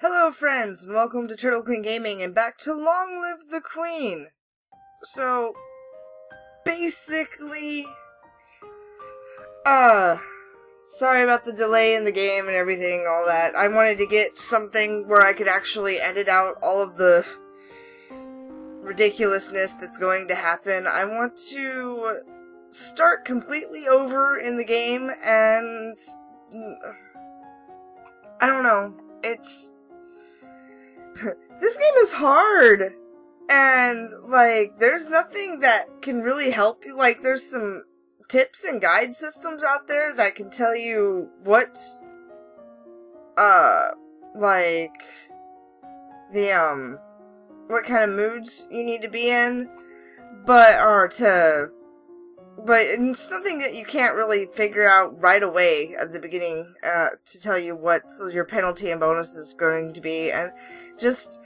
Hello friends, and welcome to Turtle Queen Gaming, and back to Long Live the Queen! So, basically, sorry about the delay in the game and everything, all that. I wanted to get something where I could actually edit out all of the ridiculousness that's going to happen. I want to start completely over in the game, and I don't know, this game is hard, and, like, there's nothing that can really help you. Like, there's some tips and guide systems out there that can tell you what, like, what kind of moods you need to be in, but it's something that you can't really figure out right away at the beginning, to tell you what your penalty and bonus is going to be, and just,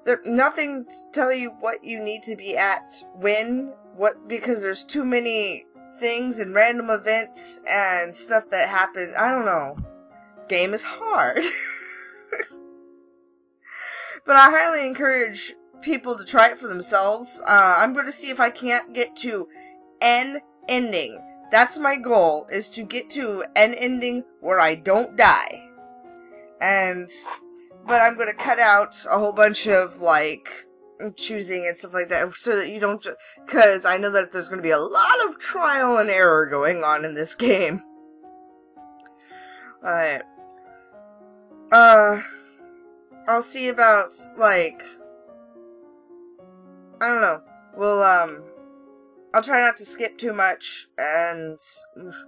there's nothing to tell you what you need to be at when, because there's too many things and random events and stuff that happen. I don't know. This game is hard. But I highly encourage people to try it for themselves. I'm going to see if I can't get to an ending. That's my goal, is to get to an ending where I don't die. But I'm gonna cut out a whole bunch of, like, choosing and stuff like that, so that you don't, because I know that there's gonna be a lot of trial and error going on in this game. Alright. I'll see about, like, I don't know. I'll try not to skip too much, and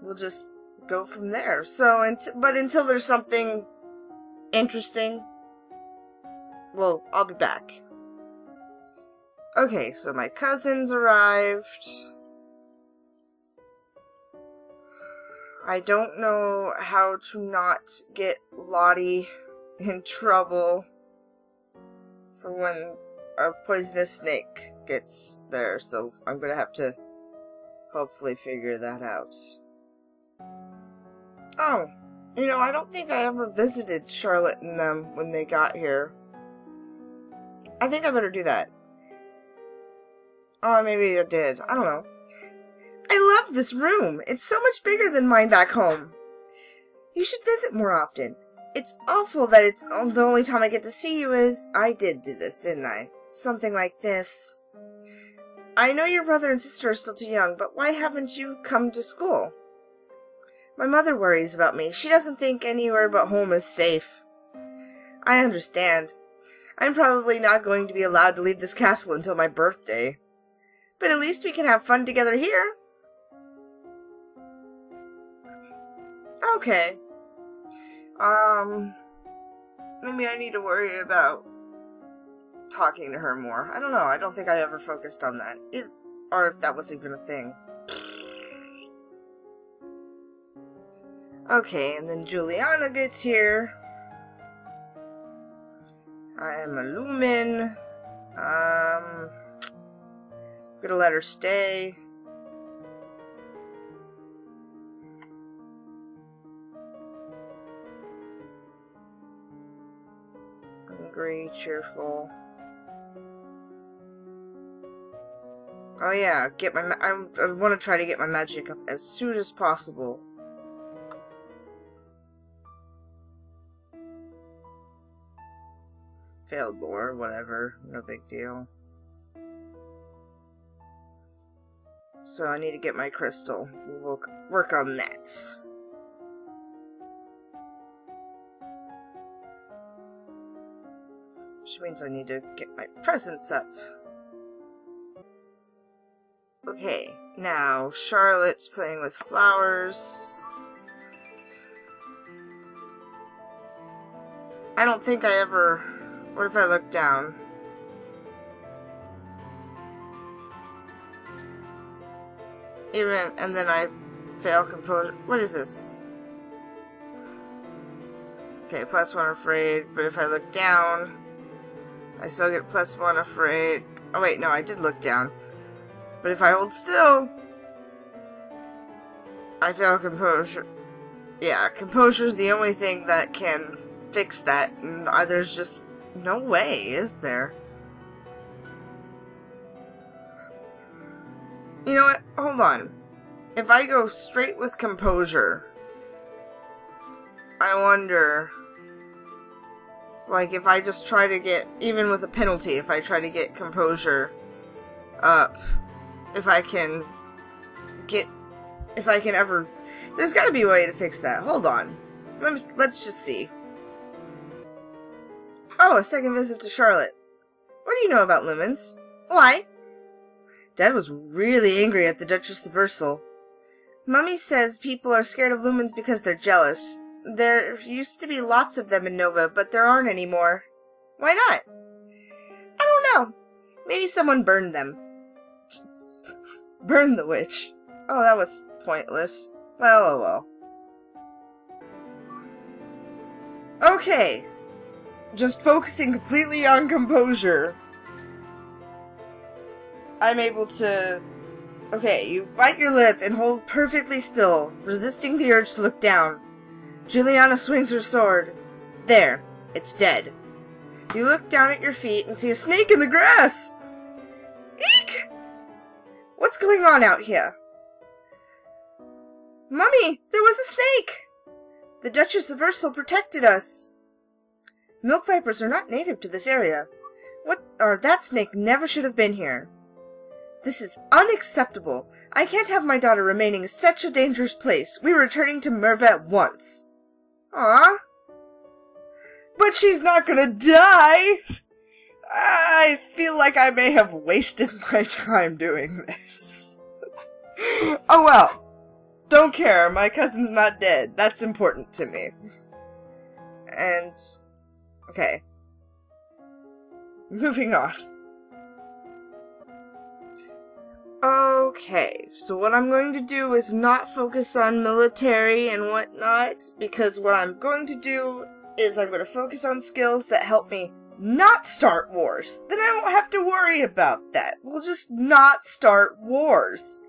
we'll just go from there. So, but until there's something interesting, well, I'll be back. Okay, so my cousins arrived. I don't know how to not get Lottie in trouble for when a poisonous snake gets there, so I'm gonna have to hopefully figure that out. Oh, you know, I don't think I ever visited Charlotte and them when they got here. I think I better do that. Oh, maybe I did. I don't know. I love this room. It's so much bigger than mine back home. You should visit more often. It's awful that it's the only time I get to see you is... I did do this, didn't I? Something like this. I know your brother and sister are still too young, but why haven't you come to school? My mother worries about me. She doesn't think anywhere but home is safe. I understand. I'm probably not going to be allowed to leave this castle until my birthday. But at least we can have fun together here. Okay. Maybe I need to worry about talking to her more. I don't know. I don't think I ever focused on that. Or if that was even a thing. Okay, and then Juliana gets here. I am a Lumen. I'm gonna let her stay. Hungry, cheerful. Oh yeah, I want to try to get my magic up as soon as possible. Failed lore, whatever, no big deal. So I need to get my crystal. We'll work on that. Which means I need to get my presents up. Okay, now Charlotte's playing with flowers. I don't think I ever... What if I look down? And then I fail composure. What is this? Okay, +1 afraid, but if I look down, I still get +1 afraid. Oh wait, no, I did look down. But if I hold still, I fail composure. Yeah, composure's the only thing that can fix that. And there's just no way, is there? You know what? Hold on. If I go straight with composure, I wonder, like, if I just try to get, even with a penalty, if I try to get composure up, if I can ever, there's gotta be a way to fix that. Hold on. Let's just see. Oh, a second visit to Charlotte. What do you know about lumens? Why? Dad was really angry at the Duchess of Ursel. Mummy says people are scared of lumens because they're jealous. There used to be lots of them in Nova, but there aren't anymore. Why not? I don't know. Maybe someone burned them. Burn the witch. Oh, that was pointless. Well, oh well. Okay. Just focusing completely on composure. I'm able to... Okay, you bite your lip and hold perfectly still, resisting the urge to look down. Juliana swings her sword. There. It's dead. You look down at your feet and see a snake in the grass! Eek! What's going on out here? Mummy, there was a snake! The Duchess of Ursel protected us. Milk vipers are not native to this area. That snake never should have been here. This is unacceptable. I can't have my daughter remaining in such a dangerous place. We're returning to Merva at once. Aw. But she's not gonna die! I feel like I may have wasted my time doing this. Oh well. Don't care. My cousin's not dead. That's important to me. And... okay. Moving on. Okay, so what I'm going to do is not focus on military and whatnot, because what I'm going to do is I'm going to focus on skills that help me not start wars. Then I won't have to worry about that. We'll just not start wars.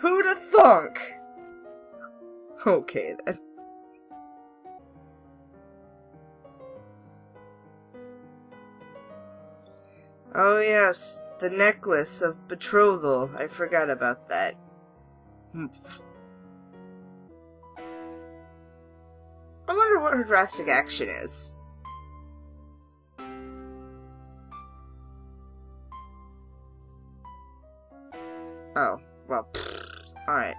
Who'da thunk? Okay, then. Oh yes, the necklace of betrothal. I forgot about that. Humph. I wonder what her drastic action is. Oh, well, alright.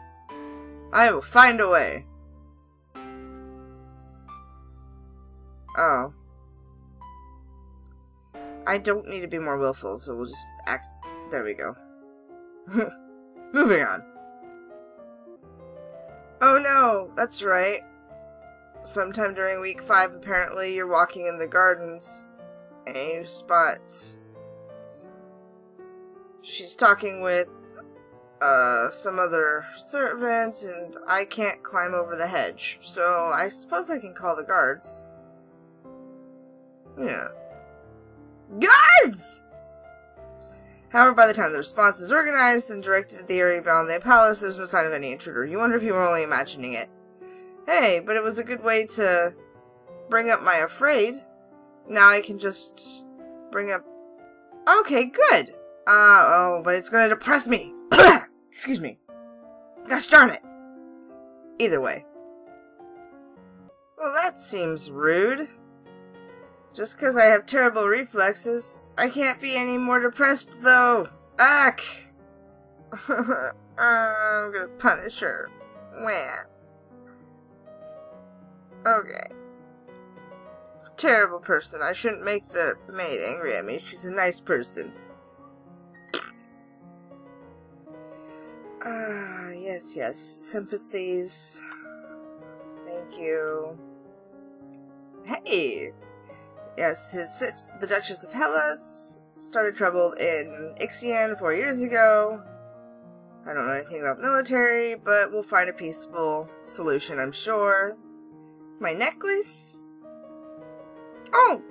I will find a way. Oh. I don't need to be more willful, so we'll just act... There we go. Moving on. Oh no, that's right. Sometime during week 5, apparently, you're walking in the gardens, and you spot... she's talking with, some other servants, and I can't climb over the hedge, so I suppose I can call the guards. Yeah. Guards! However, by the time the response is organized and directed to the area beyond the palace, there's no sign of any intruder. You wonder if you were only imagining it. Hey, but it was a good way to bring up my afraid. Now I can just bring up... Okay, good. Oh, but it's gonna depress me. Excuse me. Gosh darn it. Either way. Well, that seems rude. Just because I have terrible reflexes, I can't be any more depressed, though. Ack! I'm gonna punish her. Wah. Okay. Terrible person. I shouldn't make the maid angry at me. She's a nice person. Yes. Sympathies. Thank you. Hey! Yes, the Duchess of Hellas started trouble in Ixion 4 years ago. I don't know anything about military, but we'll find a peaceful solution, I'm sure. My necklace? Oh!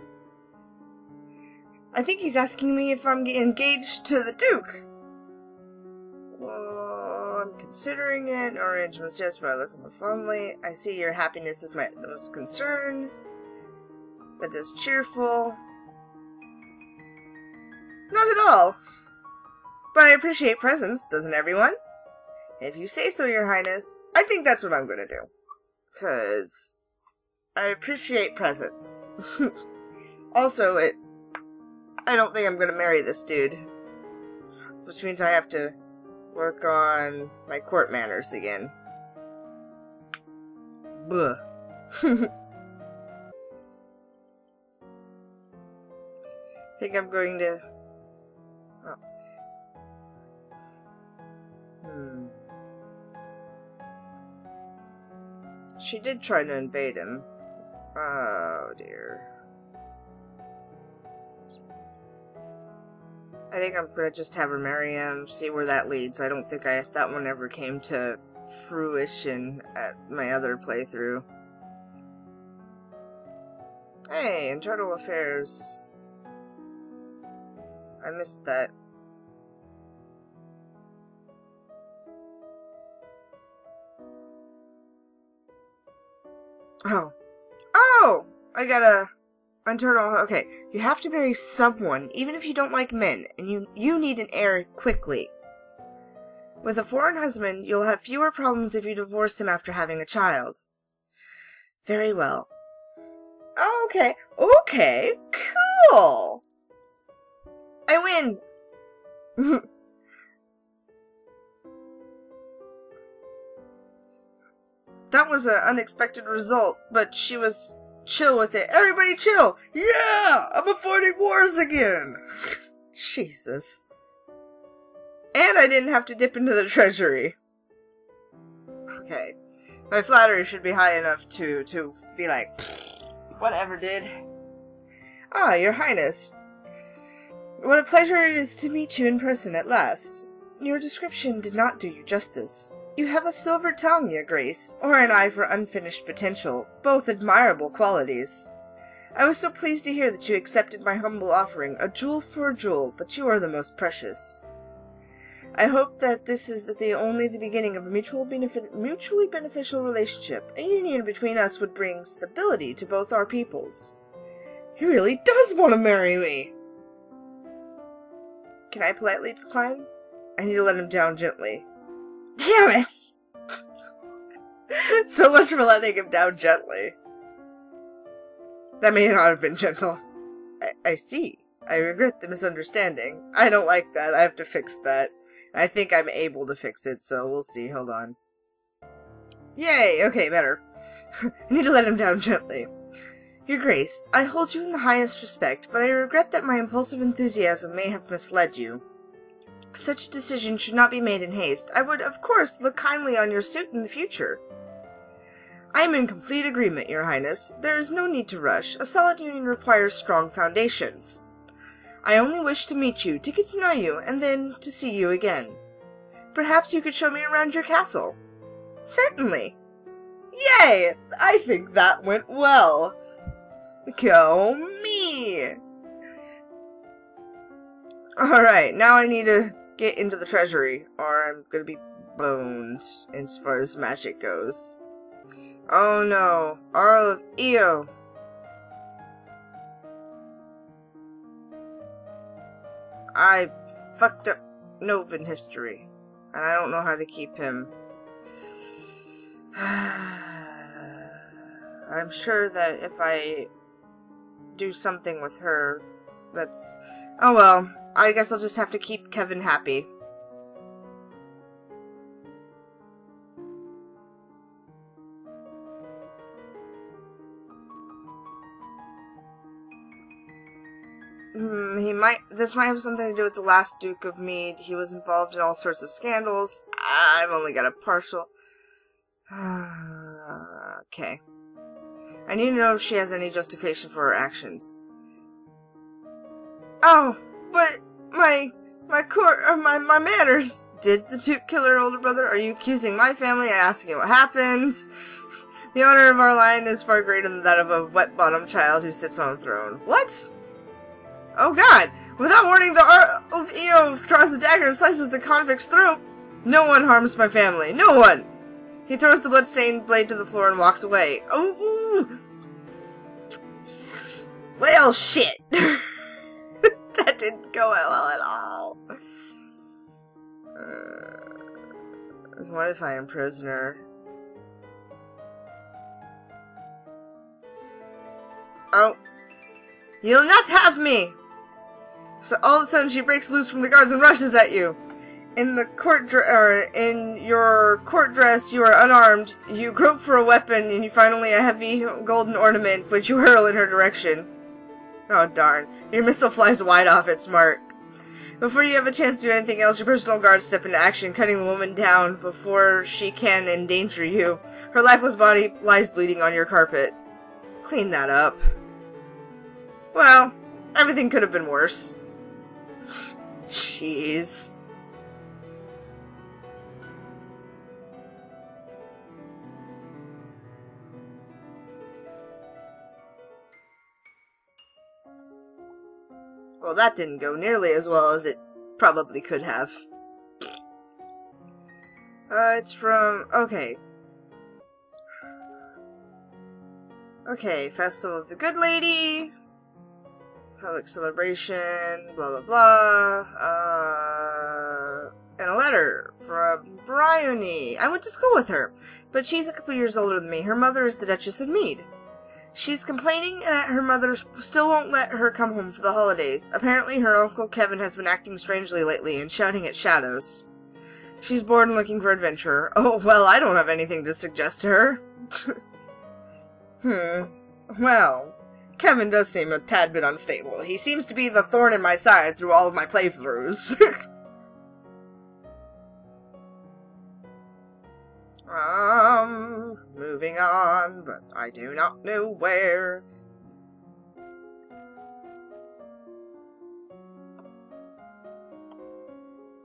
I think he's asking me if I'm engaged to the Duke. Well, I'm considering it. No arrangements just by looking more fondly. I see your happiness is my utmost concern. that is cheerful. Not at all. But I appreciate presents, doesn't everyone? If you say so, Your Highness, I think that's what I'm gonna do. 'Cause I appreciate presents. Also, I don't think I'm gonna marry this dude. Which means I have to work on my court manners again. Buh. Think I'm going to... Oh. She did try to invade him. Oh dear. I think I'm gonna just have her marry him, see where that leads. I don't think that one ever came to fruition at my other playthrough. Hey, Internal Affairs. I missed that. Oh! I got a... Internal... Okay, you have to marry someone, even if you don't like men, and you need an heir quickly. With a foreign husband, you'll have fewer problems if you divorce him after having a child. Very well. Oh, okay. Okay, cool! I win! That was an unexpected result, but she was chill with it. Everybody chill! Yeah! I'm fighting wars again! Jesus. And I didn't have to dip into the treasury. Okay. My flattery should be high enough to be like, whatever, dude. Ah, Your Highness. What a pleasure it is to meet you in person at last. Your description did not do you justice. You have a silver tongue, Your Grace, or an eye for unfinished potential, both admirable qualities. I was so pleased to hear that you accepted my humble offering, a jewel for a jewel, but you are the most precious. I hope that this is only the beginning of a mutually beneficial relationship. A union between us would bring stability to both our peoples. He really does want to marry me! Can I politely decline? I need to let him down gently. Damn it! So much for letting him down gently. That may not have been gentle. I see. I regret the misunderstanding. I don't like that. I have to fix that. I think I'm able to fix it, so we'll see. Hold on. Yay! Okay, better. I need to let him down gently. Your Grace, I hold you in the highest respect, but I regret that my impulsive enthusiasm may have misled you. Such a decision should not be made in haste. I would, of course, look kindly on your suit in the future. I am in complete agreement, Your Highness. There is no need to rush. A solid union requires strong foundations. I only wish to meet you, to get to know you, and then to see you again. Perhaps you could show me around your castle. Certainly. Yay! I think that went well. Go me! Alright, now I need to get into the treasury, or I'm gonna be boned as far as magic goes. Oh no, Arl of Io. I fucked up Novan history, and I don't know how to keep him. I'm sure that if I do something with her, that's... Oh well, I guess I'll just have to keep Kevin happy. This might have something to do with the last Duke of Mead. He was involved in all sorts of scandals. I've only got a partial... Okay. I need to know if she has any justification for her actions. Oh, but my manners! Did the Duke kill her older brother? Are you accusing my family and asking what happens? The honor of our line is far greater than that of a wet-bottomed child who sits on a throne. What? Oh god! Without warning, the Arl of Io draws the dagger and slices the convict's throat. No one harms my family. No one! He throws the blood-stained blade to the floor and walks away. Oh! Well, shit! That didn't go well at all. What if I am prisoner? Oh. You'll not have me! So all of a sudden she breaks loose from the guards and rushes at you. In your court dress, you are unarmed. You grope for a weapon, and you find only a heavy golden ornament, which you hurl in her direction. Oh darn. Your missile flies wide off its mark. Before you have a chance to do anything else, your personal guards step into action, cutting the woman down before she can endanger you. Her lifeless body lies bleeding on your carpet. Clean that up. Well, everything could have been worse. Jeez. Well, that didn't go nearly as well as it probably could have. It's from... Okay. Okay, Festival of the Good Lady. Public celebration, blah blah blah. And a letter from Bryony. I went to school with her, but she's a couple years older than me. Her mother is the Duchess of Mead. She's complaining that her mother still won't let her come home for the holidays. Apparently her Uncle Kevin has been acting strangely lately and shouting at shadows. She's bored and looking for adventure. Oh, well, I don't have anything to suggest to her. Well, Kevin does seem a tad bit unstable. He seems to be the thorn in my side through all of my playthroughs. Moving on, but I do not know where.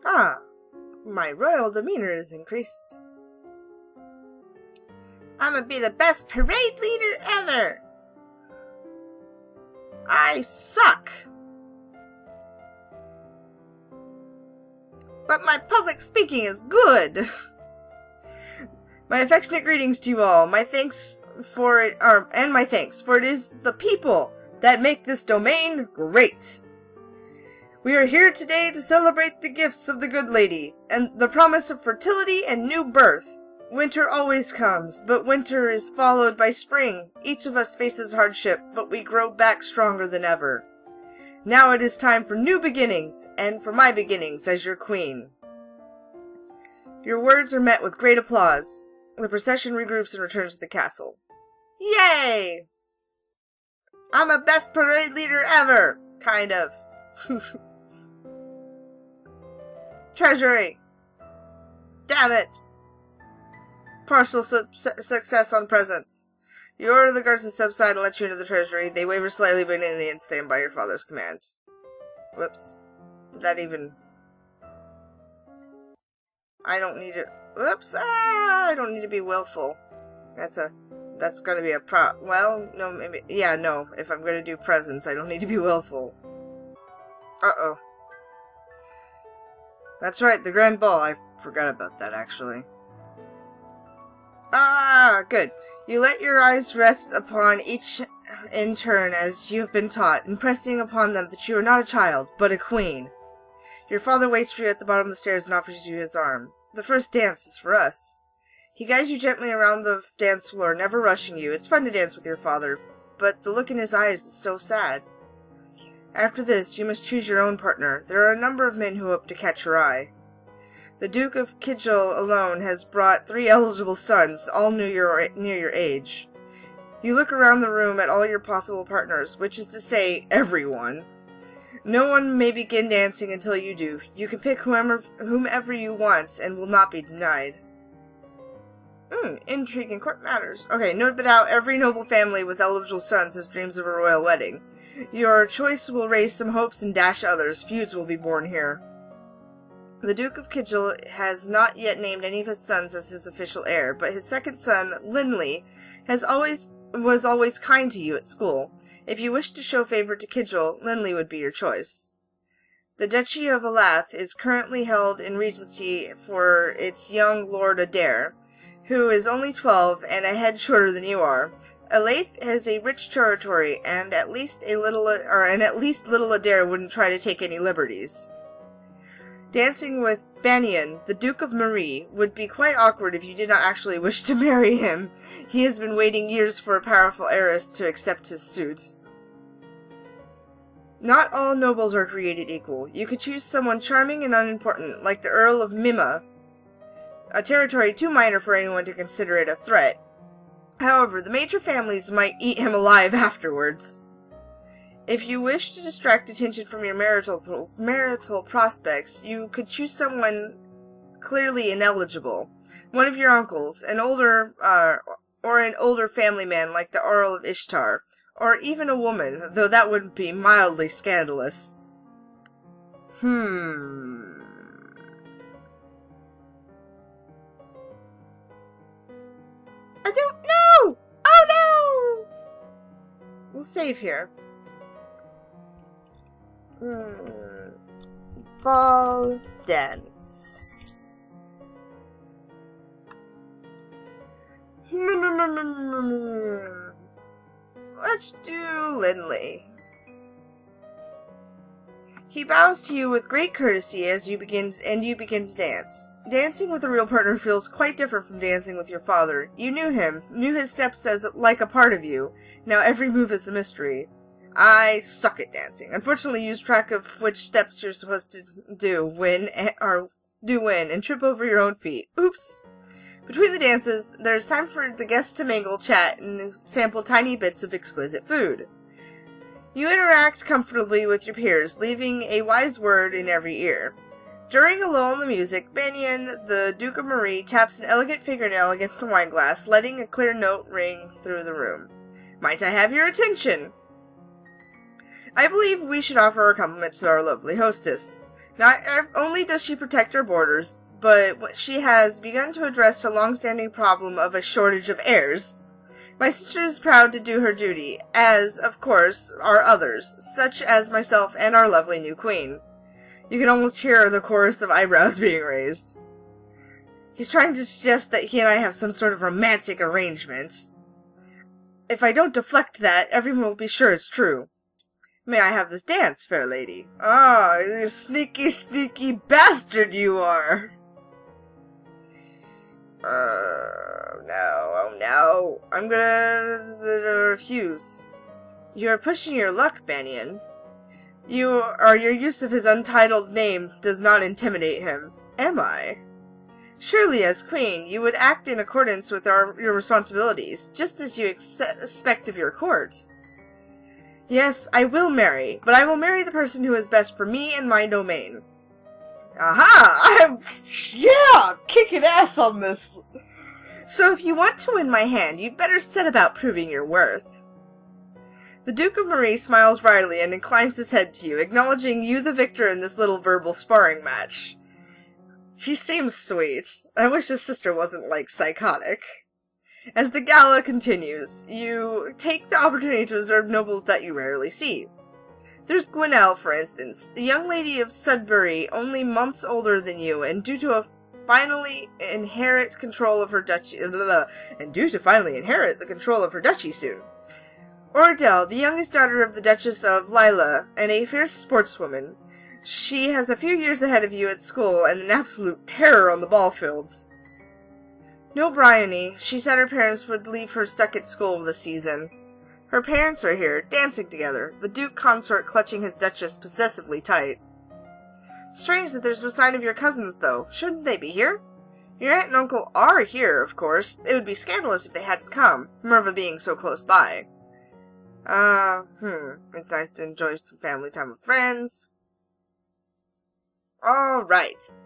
Ah, my royal demeanor is increased. I'm gonna be the best parade leader ever. I suck. But my public speaking is good. My affectionate greetings to you all. My thanks for it, for it is the people that make this domain great. We are here today to celebrate the gifts of the good lady, and the promise of fertility and new birth. Winter always comes, but winter is followed by spring. Each of us faces hardship, but we grow back stronger than ever. Now it is time for new beginnings, and for my beginnings as your queen. Your words are met with great applause. The procession regroups and returns to the castle. Yay! I'm a best parade leader ever! Kind of. Treasury! Damn it! Partial success on presents. You order the guards to step aside and let you into the treasury. They waver slightly, but in the end stand by your father's command. Whoops. Did that even... I don't need it. Whoops! I don't need to be willful. That's gonna be a well, no, maybe... Yeah, no. If I'm gonna do presents, I don't need to be willful. Uh-oh. That's right, the Grand Ball. I forgot about that, actually. Ah, good. You let your eyes rest upon each in turn as you have been taught, impressing upon them that you are not a child, but a queen. Your father waits for you at the bottom of the stairs and offers you his arm. The first dance is for us. He guides you gently around the dance floor, never rushing you. It's fun to dance with your father, but the look in his eyes is so sad. After this, you must choose your own partner. There are a number of men who hope to catch your eye. The Duke of Kidgel alone has brought 3 eligible sons, all near your age. You look around the room at all your possible partners, which is to say, everyone. No one may begin dancing until you do. You can pick whomever you want, and will not be denied. Intrigue in court matters. Okay, note but how every noble family with eligible sons has dreams of a royal wedding. Your choice will raise some hopes and dash others. Feuds will be born here. The Duke of Kidgel has not yet named any of his sons as his official heir, but his second son, Linley, was always kind to you at school. If you wish to show favor to Kidgel, Linley would be your choice. The Duchy of Elath is currently held in regency for its young Lord Adair, who is only 12 and a head shorter than you are. Elaith has a rich territory, and at least little Adair wouldn't try to take any liberties. Dancing with Banion, the Duke of Marie, would be quite awkward if you did not actually wish to marry him. He has been waiting years for a powerful heiress to accept his suit. Not all nobles are created equal. You could choose someone charming and unimportant, like the Earl of Mima, a territory too minor for anyone to consider it a threat. However, the major families might eat him alive afterwards. If you wish to distract attention from your marital prospects, you could choose someone clearly ineligible. One of your uncles, an older family man like the Earl of Ishtar, or even a woman, though that would be mildly scandalous. I don't know! Oh no! We'll save here. Ball dance. Let's do Lindley. He bows to you with great courtesy as you begin to dance. Dancing with a real partner feels quite different from dancing with your father. You knew him, knew his steps as like a part of you. Now every move is a mystery. I suck at dancing. Unfortunately, you lose track of which steps you're supposed to do when, and trip over your own feet. Oops. Between the dances, there's time for the guests to mingle, chat, and sample tiny bits of exquisite food. You interact comfortably with your peers, leaving a wise word in every ear. During a lull in the music, Banion, the Duke of Marie, taps an elegant fingernail against a wine glass, letting a clear note ring through the room. Might I have your attention? I believe we should offer our compliments to our lovely hostess. Not only does she protect our borders, but she has begun to address the long-standing problem of a shortage of heirs. My sister is proud to do her duty, as, of course, are others, such as myself and our lovely new queen. You can almost hear the chorus of eyebrows being raised. He's trying to suggest that he and I have some sort of romantic arrangement. If I don't deflect that, everyone will be sure it's true. May I have this dance, fair lady? Ah, you sneaky, sneaky bastard you are! Oh no. I'm gonna refuse. You're pushing your luck, Banion. Your use of his untitled name does not intimidate him. Am I? Surely, as queen, you would act in accordance with your responsibilities, just as you expect of your court. Yes, I will marry, but I will marry the person who is best for me and my domain. Aha! I'm kicking ass on this. So if you want to win my hand, you'd better set about proving your worth. The Duke of Marie smiles wryly and inclines his head to you, acknowledging you the victor in this little verbal sparring match. He seems sweet. I wish his sister wasn't, psychotic. As the gala continues, you take the opportunity to observe nobles that you rarely see. There's Gwenelle, for instance, the young lady of Sudbury, only months older than you, and due to finally inherit the control of her duchy soon. Ordell, the youngest daughter of the Duchess of Lila, and a fierce sportswoman. She has a few years ahead of you at school, and an absolute terror on the ball fields. No Bryony. She said her parents would leave her stuck at school this season. Her parents are here, dancing together, the Duke consort clutching his Duchess possessively tight. Strange that there's no sign of your cousins, though. Shouldn't they be here? Your aunt and uncle are here, of course. It would be scandalous if they hadn't come, Merva being so close by. It's nice to enjoy some family time with friends. Alright.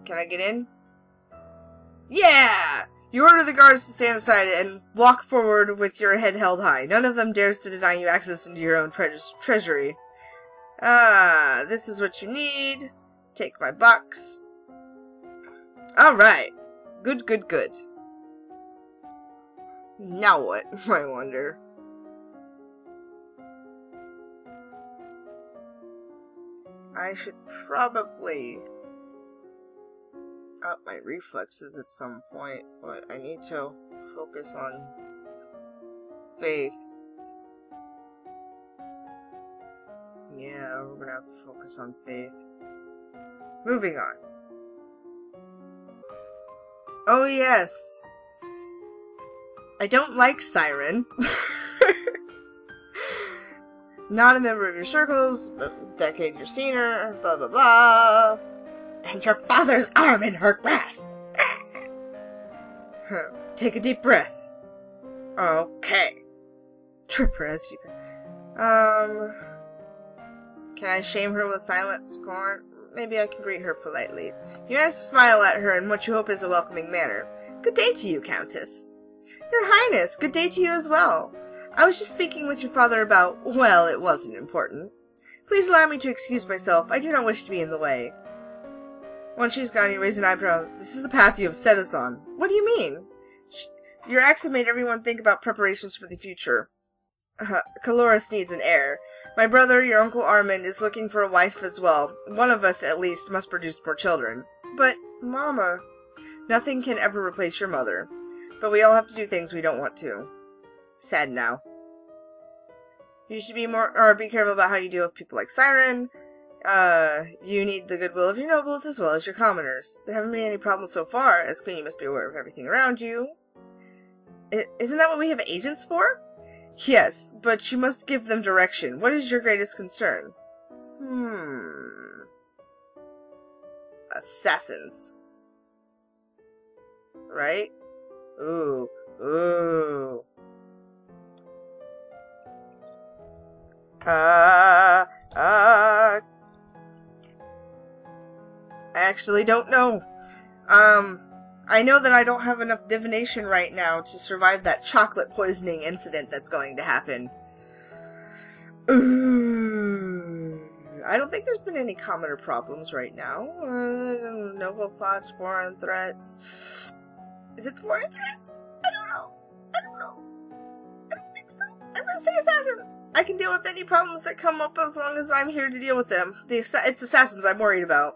Can I get in? Yeah! You order the guards to stand aside and walk forward with your head held high. None of them dares to deny you access into your own treasury. This is what you need. Take my box. Alright. Good, good, good. Now what, I wonder? I should probably up my reflexes at some point, but I need to focus on Faith. Yeah, we're gonna have to focus on Faith. Moving on. Oh yes. I don't like Siren. Not a member of your circles, decade you've seen her, blah blah blah. And your father's arm in her grasp. Take a deep breath. Okay. Trip her as you... Can I shame her with silent scorn? Maybe I can greet her politely. You manage to smile at her in what you hope is a welcoming manner. Good day to you, Countess. Your Highness, good day to you as well. I was just speaking with your father about... Well, it wasn't important. Please allow me to excuse myself. I do not wish to be in the way. Once she's gone, you raise an eyebrow. This is the path you have set us on. What do you mean? Your acts have made everyone think about preparations for the future. Caloris needs an heir. My brother, your Uncle Armand, is looking for a wife as well. One of us, at least, must produce more children. But, Mama... Nothing can ever replace your mother. But we all have to do things we don't want to. Sad now. You should be be careful about how you deal with people like Siren. You need the goodwill of your nobles as well as your commoners. There haven't been any problems so far. As queen, you must be aware of everything around you. Isn't that what we have agents for? Yes, but you must give them direction. What is your greatest concern? Assassins. Right? Ooh. I actually don't know. I know that I don't have enough divination right now to survive that chocolate poisoning incident that's going to happen. Ooh. I don't think there's been any commoner problems right now. Noble plots, foreign threats. Is it foreign threats? I don't know. I don't think so. I'm gonna say assassins. I can deal with any problems that come up as long as I'm here to deal with them. It's assassins I'm worried about.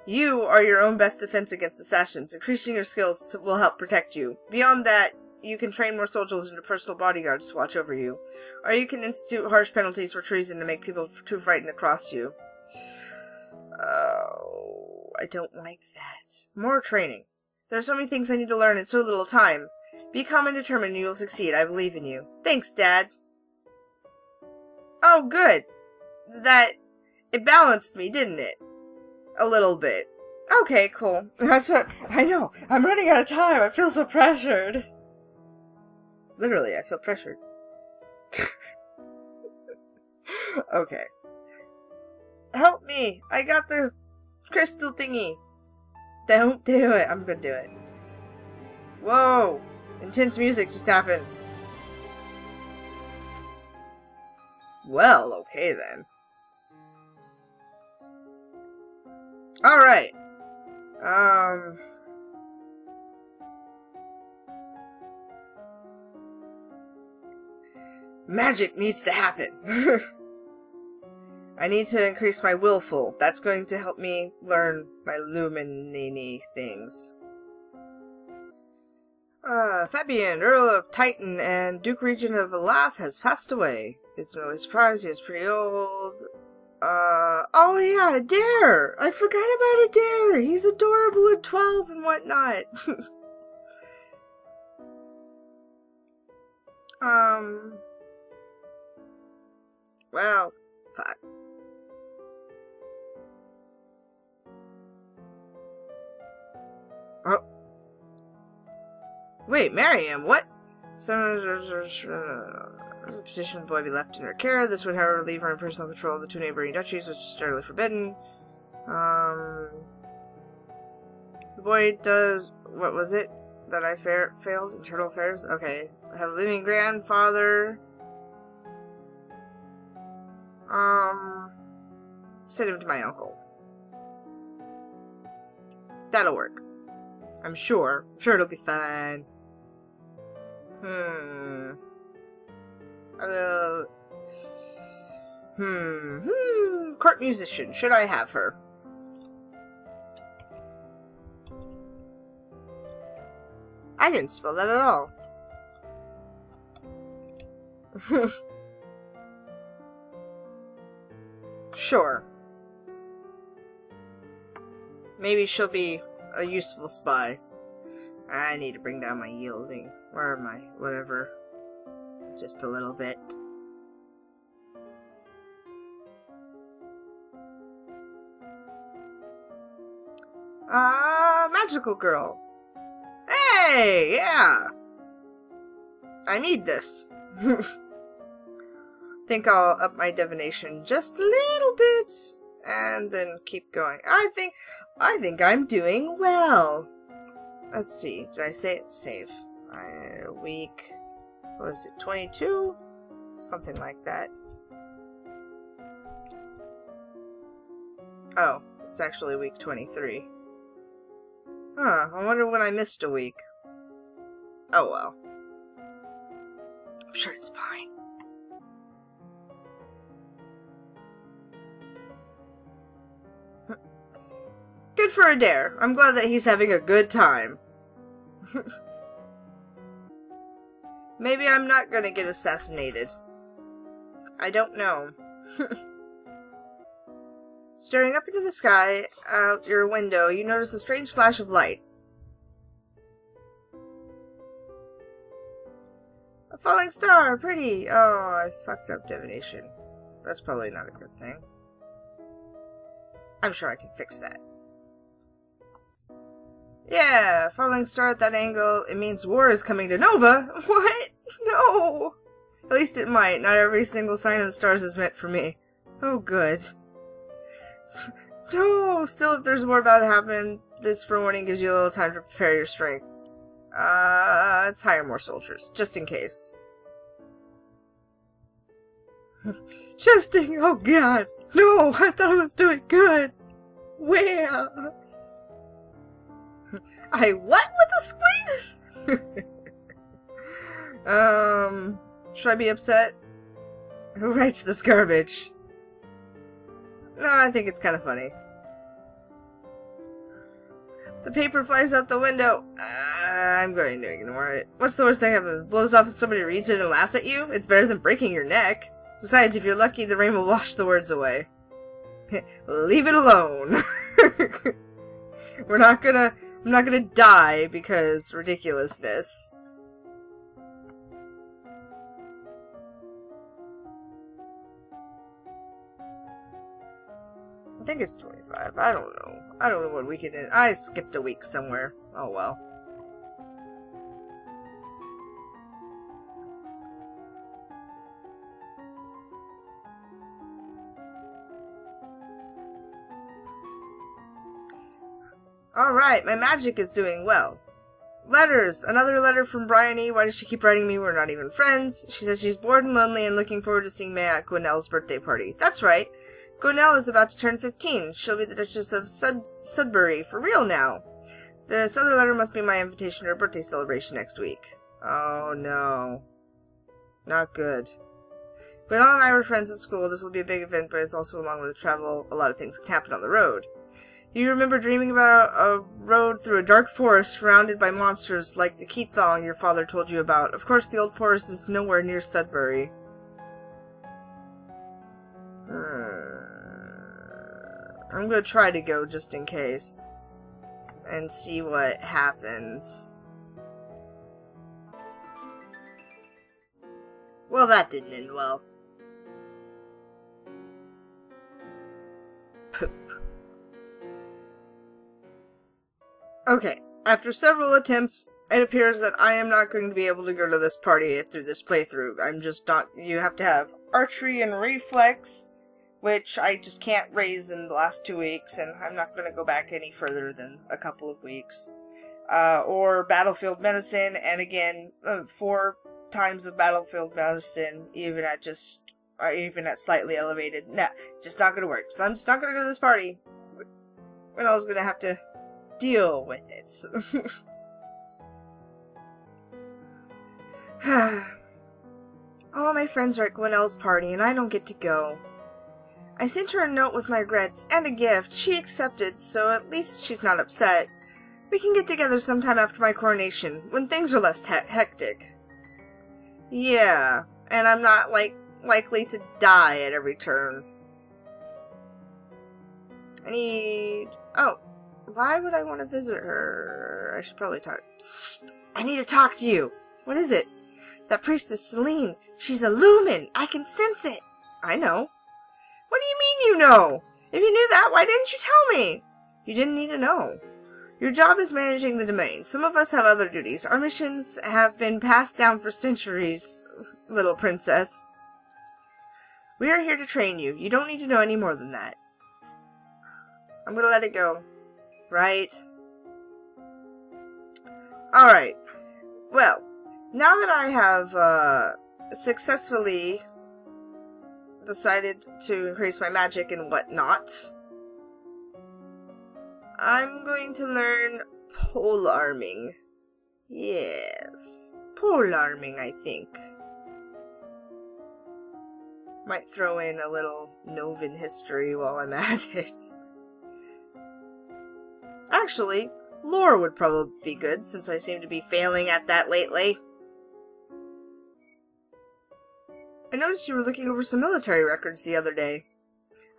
You are your own best defense against assassins. Increasing your skills will help protect you. Beyond that, you can train more soldiers into personal bodyguards to watch over you. Or you can institute harsh penalties for treason to make people too frightened to cross you. Oh, I don't like that. More training. There are so many things I need to learn in so little time. Be calm and determined and you will succeed. I believe in you. Thanks, Dad. Oh, good. It balanced me, didn't it? A little bit. Okay, cool. That's what I know. I'm running out of time. I feel so pressured. Literally, I feel pressured. Okay. Help me. I got the crystal thingy. Don't do it. I'm gonna do it. Whoa. Intense music just happened. Well, okay then. Alright. Magic needs to happen. I need to increase my willful. That's going to help me learn my Luminini things. Fabian, Earl of Titan and Duke Regent of Elath has passed away. It's no surprise, he was pretty old. Oh yeah, Adair! I forgot about Adair! He's adorable at 12 and whatnot. Well, fuck. Oh. Wait, Miriam, what? The petition boy be left in her care. This would, however, leave her in personal control of the two neighboring duchies, which is sternly forbidden. The boy does... What was it that I failed? Internal affairs? Okay. I have a living grandfather. Send him to my uncle. That'll work. I'm sure. I'm sure it'll be fine. Court musician. Should I have her? I didn't spell that at all. Sure. Maybe she'll be a useful spy. I need to bring down my yielding. Where am I? Whatever. Just a little bit. Magical girl. Hey, yeah. I need this. Think I'll up my divination just a little bit and then keep going. I think I'm doing well. Let's see. Did I save? Save. Week. What was it? 22? Something like that. Oh, it's actually week 23. Huh, I wonder when I missed a week. Oh well. I'm sure it's fine. Good for Adair. I'm glad that he's having a good time. Maybe I'm not gonna get assassinated. I don't know. Staring up into the sky out your window, you notice a strange flash of light. A falling star! Pretty! Oh, I fucked up divination. That's probably not a good thing. I'm sure I can fix that. Yeah, falling star at that angle, it means war is coming to Nova! What? No! At least it might. Not every single sign of the stars is meant for me. Oh, good. No! Still, if there's war about to happen, this forewarning gives you a little time to prepare your strength. Let's hire more soldiers, just in case. Oh god! No! I thought I was doing good! Where? I what with the squid? Should I be upset? Who writes this garbage? No, I think it's kind of funny. The paper flies out the window. I'm going to ignore it. What's the worst thing that happens? Blows off and somebody reads it and laughs at you? It's better than breaking your neck. Besides, if you're lucky, the rain will wash the words away. Leave it alone. I'm not gonna die because ridiculousness. I think it's 25. I don't know. I don't know what week it is. I skipped a week somewhere. Oh well. Alright, my magic is doing well. Letters! Another letter from Bryony. Why does she keep writing me? We're not even friends. She says she's bored and lonely and looking forward to seeing me at Gwinnell's birthday party. That's right. Gwinnell is about to turn 15. She'll be the Duchess of Sudbury for real now. This other letter must be my invitation to her birthday celebration next week. Oh no. Not good. Gwinnell and I were friends at school. This will be a big event, but it's also a long way to travel. A lot of things can happen on the road. You remember dreaming about a road through a dark forest surrounded by monsters like the Keithong your father told you about. Of course, the old forest is nowhere near Sudbury. I'm gonna try to go just in case. And see what happens. Well, that didn't end well. Poop. Okay, after several attempts, it appears that I am not going to be able to go to this party through this playthrough. I'm just not. You have to have archery and reflex, which I just can't raise in the last 2 weeks, and I'm not going to go back any further than a couple of weeks. Or battlefield medicine, and again, 4 times of battlefield medicine, even at slightly elevated. Nah, just not going to work. So I'm just not going to go to this party. Gwinnell's going to have to deal with it. All my friends are at Gwinnell's party, and I don't get to go. I sent her a note with my regrets and a gift. She accepted, so at least she's not upset. We can get together sometime after my coronation, when things are less hectic. Yeah, And I'm not, like, likely to die at every turn. I need... Oh, why would I want to visit her? I should probably talk... Psst! I need to talk to you! What is it? That priestess, Celine. She's a lumen! I can sense it! I know. What do you mean you know? If you knew that, why didn't you tell me? You didn't need to know. Your job is managing the domain. Some of us have other duties. Our missions have been passed down for centuries, little princess. We are here to train you. You don't need to know any more than that. I'm gonna let it go. Right? Alright. Well, now that I have, successfully decided to increase my magic and whatnot, I'm going to learn polearming. Yes. Polearming, I think. Might throw in a little Novan history while I'm at it. Actually, lore would probably be good, since I seem to be failing at that lately. I noticed you were looking over some military records the other day.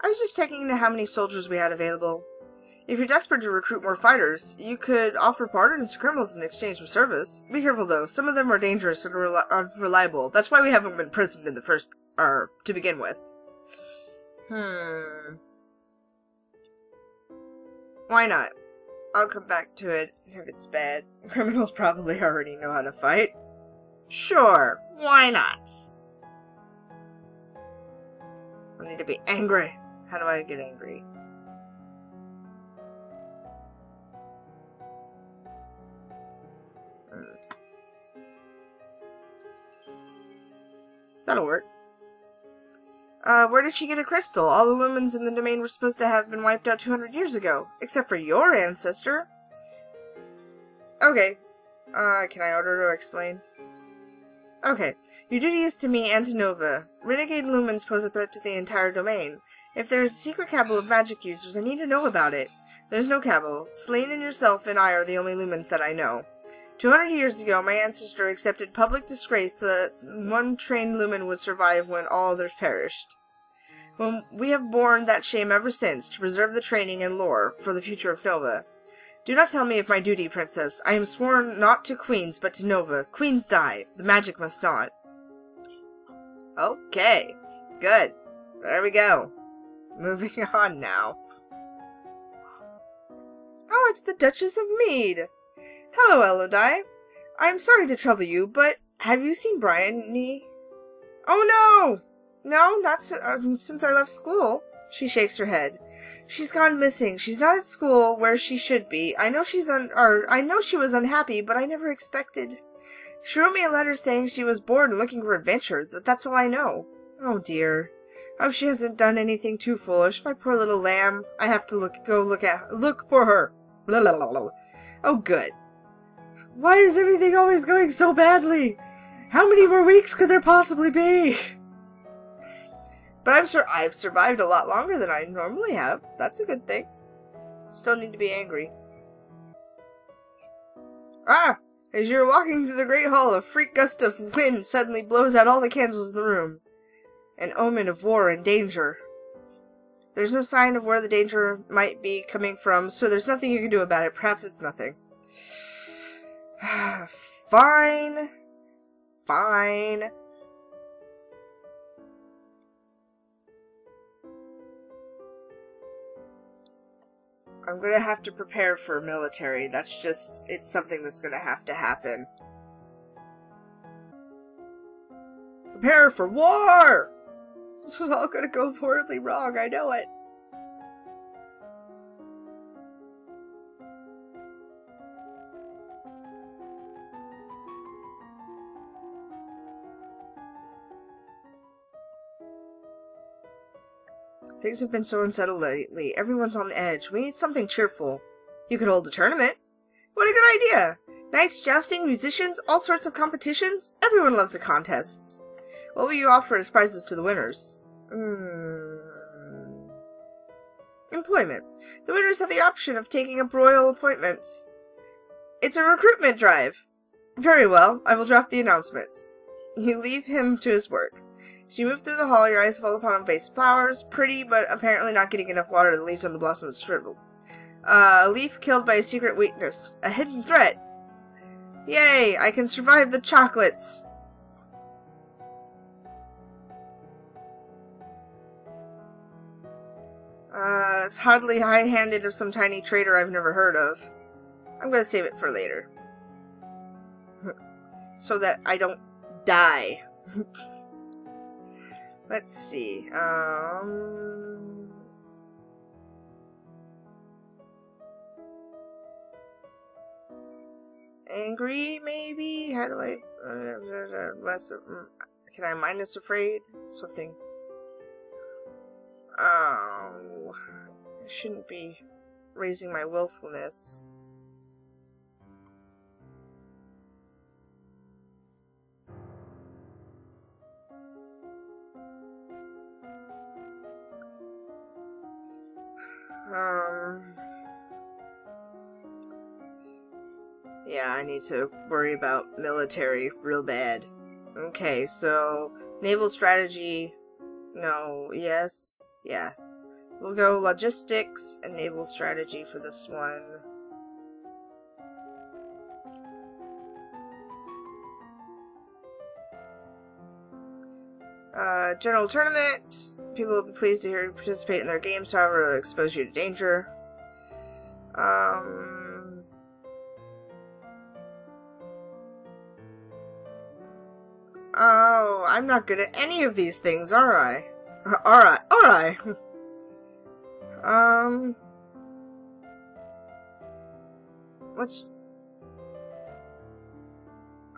I was just checking into how many soldiers we had available. If you're desperate to recruit more fighters, you could offer pardons to criminals in exchange for service. Be careful, though. Some of them are dangerous and unreliable. That's why we have them imprisoned in the first... to begin with. Why not? I'll come back to it if it's bad. Criminals probably already know how to fight. Sure, why not? I need to be angry. How do I get angry? That'll work. Where did she get a crystal? All the lumens in the domain were supposed to have been wiped out 200 years ago. Except for your ancestor. Okay. Can I order to explain? Okay. Your duty is to me and to Nova. Renegade lumens pose a threat to the entire domain. If there is a secret cabal of magic users, I need to know about it. There's no cabal. Celine and yourself and I are the only lumens that I know. 200 years ago, my ancestor accepted public disgrace so that one trained lumen would survive when all others perished. Well, we have borne that shame ever since, to preserve the training and lore for the future of Nova. Do not tell me of my duty, princess. I am sworn not to queens, but to Nova. Queens die. The magic must not. Okay. Good. There we go. Moving on now. Oh, it's the Duchess of Mead. Hello, Elodie. I'm sorry to trouble you, but have you seen Bryony? Oh no! No, not since I left school. She shakes her head. She's gone missing. She's not at school where she should be. I know she was unhappy, but I never expected. She wrote me a letter saying she was bored and looking for adventure. That's all I know. Oh dear. I hope she hasn't done anything too foolish. My poor little lamb. I have to look for her. Blah, blah, blah, blah. Oh good. Why is everything always going so badly? How many more weeks could there possibly be? But I'm sure I've survived a lot longer than I normally have. That's a good thing. Still need to be angry. Ah! As you're walking through the great hall, a freak gust of wind suddenly blows out all the candles in the room. An omen of war and danger. There's no sign of where the danger might be coming from, so there's nothing you can do about it. Perhaps it's nothing. Fine. Fine. I'm gonna have to prepare for military. That's just, it's something that's gonna have to happen. Prepare for war! This is all gonna go horribly wrong, I know it. Things have been so unsettled lately. Everyone's on the edge. We need something cheerful. You could hold a tournament. What a good idea! Knights, jousting, musicians, all sorts of competitions. Everyone loves a contest. What will you offer as prizes to the winners? Employment. The winners have the option of taking up royal appointments. It's a recruitment drive. Very well. I will draft the announcements. You leave him to his work. As you move through the hall, your eyes fall upon a vase of flowers. Pretty, but apparently not getting enough water. The leaves on the blossoms shriveled. A leaf killed by a secret weakness. A hidden threat. Yay! I can survive the chocolates! It's hardly high-handed of some tiny traitor I've never heard of. I'm gonna save it for later. So that I don't die. Let's see. Angry, maybe? How do I... less... can I minus afraid? Something. Oh... I shouldn't be raising my willfulness. Yeah, I need to worry about military real bad. Okay, so naval strategy, no, yes, yeah. We'll go logistics and naval strategy for this one. General tournament. People will be pleased to hear you participate in their games, however, it'll expose you to danger. Oh, I'm not good at any of these things, are I? Alright. What's...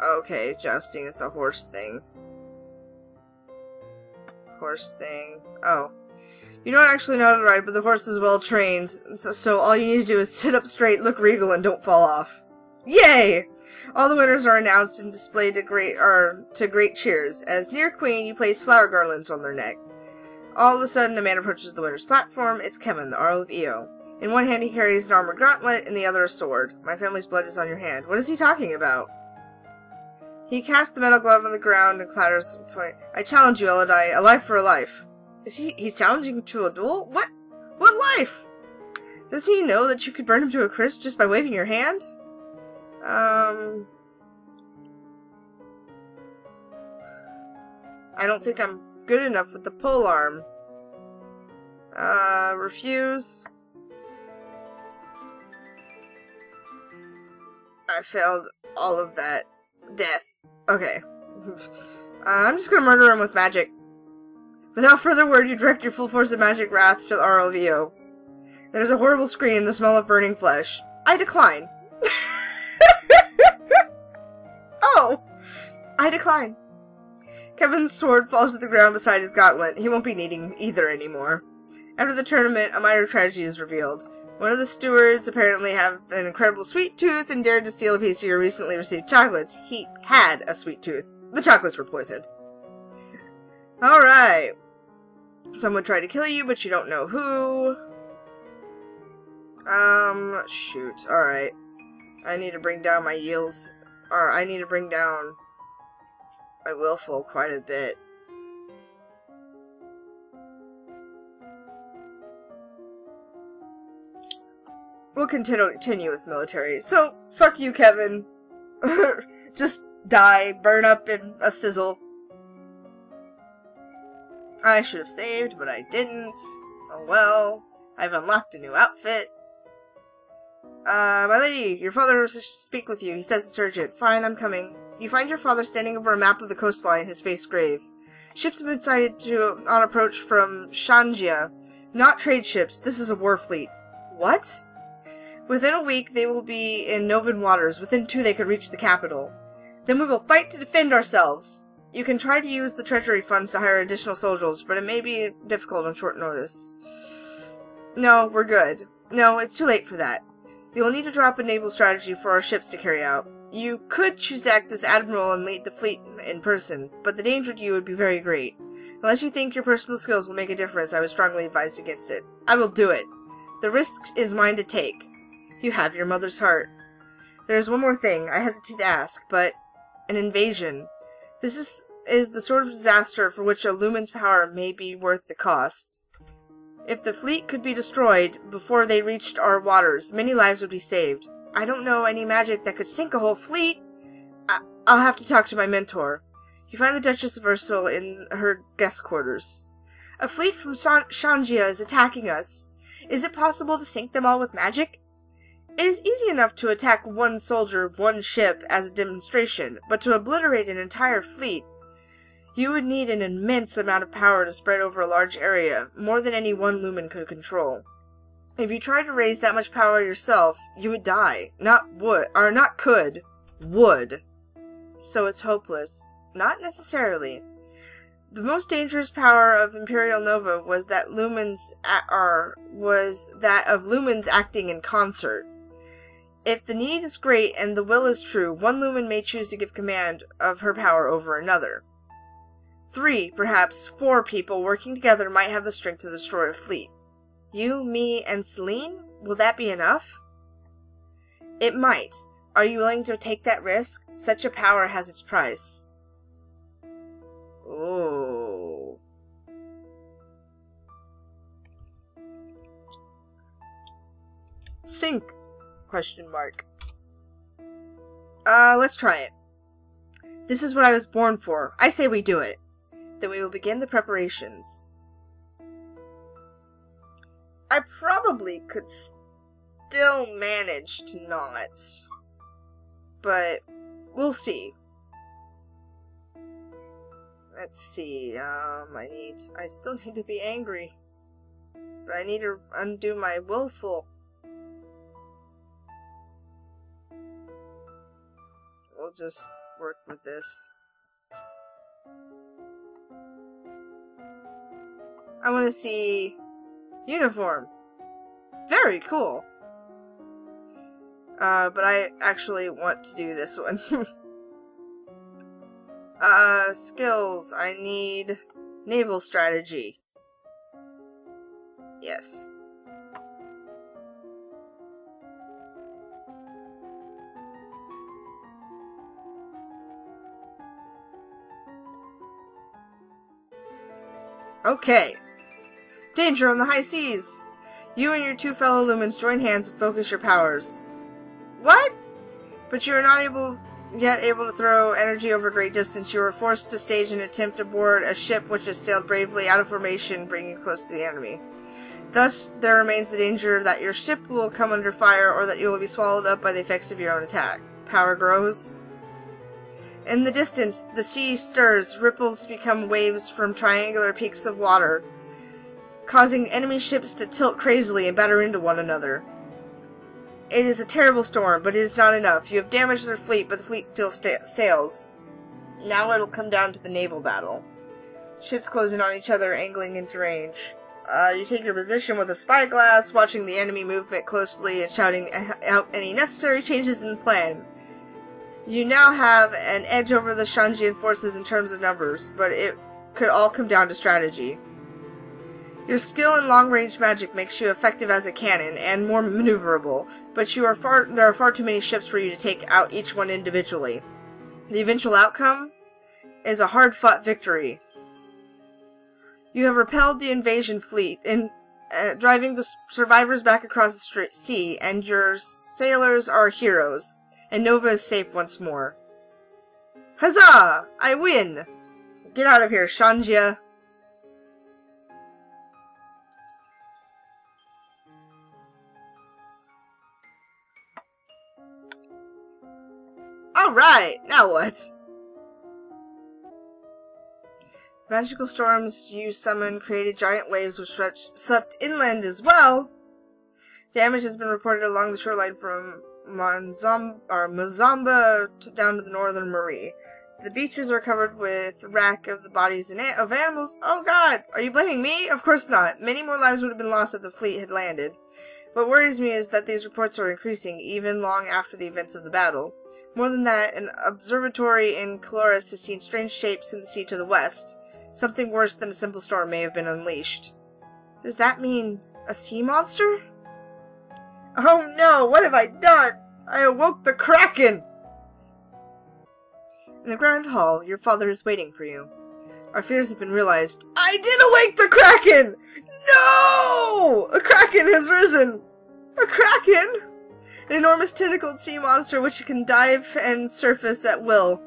Okay, jousting is a horse thing. Oh. You don't actually know how to ride, but the horse is well trained, so all you need to do is sit up straight, look regal, and don't fall off. Yay! All the winners are announced and displayed to great cheers. As near queen, you place flower garlands on their neck. All of a sudden, a man approaches the winner's platform. It's Kevin, the Earl of Io. In one hand, he carries an armored gauntlet, in the other a sword. My family's blood is on your hand. What is he talking about? He casts the metal glove on the ground and clatters. I challenge you, Elodie. A life for a life. He's challenging to a duel? What? What life? Does he know that you could burn him to a crisp just by waving your hand? I don't think I'm good enough with the polearm. Refuse. I failed all of that. Death. Okay. I'm just gonna murder him with magic. Without further word, you direct your full force of magic wrath to the Earl of Io. There's a horrible scream, the smell of burning flesh. I decline. Oh! I decline. Kevin's sword falls to the ground beside his gauntlet. He won't be needing either anymore. After the tournament, a minor tragedy is revealed. One of the stewards apparently had an incredible sweet tooth and dared to steal a piece of your recently received chocolates. He had a sweet tooth. The chocolates were poisoned. Alright. Someone tried to kill you, but you don't know who. Shoot. Alright. I need to bring down my yields. Or, I need to bring down my willful quite a bit. We'll continue with military. So, fuck you, Kevin. Just die, burn up in a sizzle. I should have saved, but I didn't. Oh well. I've unlocked a new outfit. My lady, your father wishes to speak with you. He says it's urgent. Fine, I'm coming. You find your father standing over a map of the coastline, his face grave. Ships have been sighted on approach from Shanjia. Not trade ships. This is a war fleet. What? Within a week, they will be in Novan waters. Within 2, they could reach the capital. Then we will fight to defend ourselves. You can try to use the treasury funds to hire additional soldiers, but it may be difficult on short notice. No, we're good. No, it's too late for that. You will need to drop a naval strategy for our ships to carry out. You could choose to act as admiral and lead the fleet in person, but the danger to you would be very great. Unless you think your personal skills will make a difference, I would strongly advise against it. I will do it. The risk is mine to take. You have your mother's heart. There is one more thing I hesitate to ask, but an invasion. This is the sort of disaster for which a lumen's power may be worth the cost. If the fleet could be destroyed before they reached our waters, many lives would be saved. I don't know any magic that could sink a whole fleet. I'll have to talk to my mentor. You find the Duchess of Ursul in her guest quarters. A fleet from Shanjia is attacking us. Is it possible to sink them all with magic? It is easy enough to attack one soldier, one ship, as a demonstration, but to obliterate an entire fleet, you would need an immense amount of power to spread over a large area, more than any one lumen could control. If you tried to raise that much power yourself, you would die. Would. So it's hopeless. Not necessarily. The most dangerous power of Imperial Nova was that of lumens acting in concert. If the need is great and the will is true, one lumen may choose to give command of her power over another. 3, perhaps 4 people working together might have the strength to destroy a fleet. You, me, and Celine? Will that be enough? It might. Are you willing to take that risk? Such a power has its price. Oh. Sink? ? Let's try it. This is what I was born for. I say we do it. Then we will begin the preparations. I probably could still manage to not. But we'll see. Let's see. I still need to be angry. But I need to undo my willful. We'll just work with this. I want to see uniform. Very cool. But I actually want to do this one. Skills. I need naval strategy. Yes. Okay. Danger on the high seas! You and your 2 fellow lumens join hands and focus your powers. What? But you are not able to throw energy over great distance. You are forced to stage an attempt aboard a ship which has sailed bravely out of formation, bringing you close to the enemy. Thus, there remains the danger that your ship will come under fire or that you will be swallowed up by the effects of your own attack. Power grows. In the distance, the sea stirs, ripples become waves from triangular peaks of water, causing enemy ships to tilt crazily and batter into one another. It is a terrible storm, but it is not enough. You have damaged their fleet, but the fleet still sails. Now it'll come down to the naval battle. Ships close in on each other, angling into range. You take your position with a spyglass, watching the enemy movement closely and shouting out any necessary changes in the plan. You now have an edge over the Shanjian forces in terms of numbers, but it could all come down to strategy. Your skill in long-range magic makes you effective as a cannon and more maneuverable, but there are far too many ships for you to take out each one individually. The eventual outcome is a hard-fought victory. You have repelled the invasion fleet, driving the survivors back across the sea, and your sailors are heroes, and Nova is safe once more. Huzzah! I win! Get out of here, Shanjia! Alright, now what? Magical storms you summoned created giant waves which swept inland as well. Damage has been reported along the shoreline from Mozamba down to the northern Marie. The beaches are covered with wreck of the bodies of animals. Oh god! Are you blaming me? Of course not. Many more lives would have been lost if the fleet had landed. What worries me is that these reports are increasing, even long after the events of the battle. More than that, an observatory in Caloris has seen strange shapes in the sea to the west. Something worse than a simple storm may have been unleashed. Does that mean a sea monster? Oh no, what have I done? I awoke the Kraken! In the Grand Hall, your father is waiting for you. Our fears have been realized. I did awake the Kraken! No! A Kraken has risen! A Kraken? An enormous tentacled sea monster which can dive and surface at will.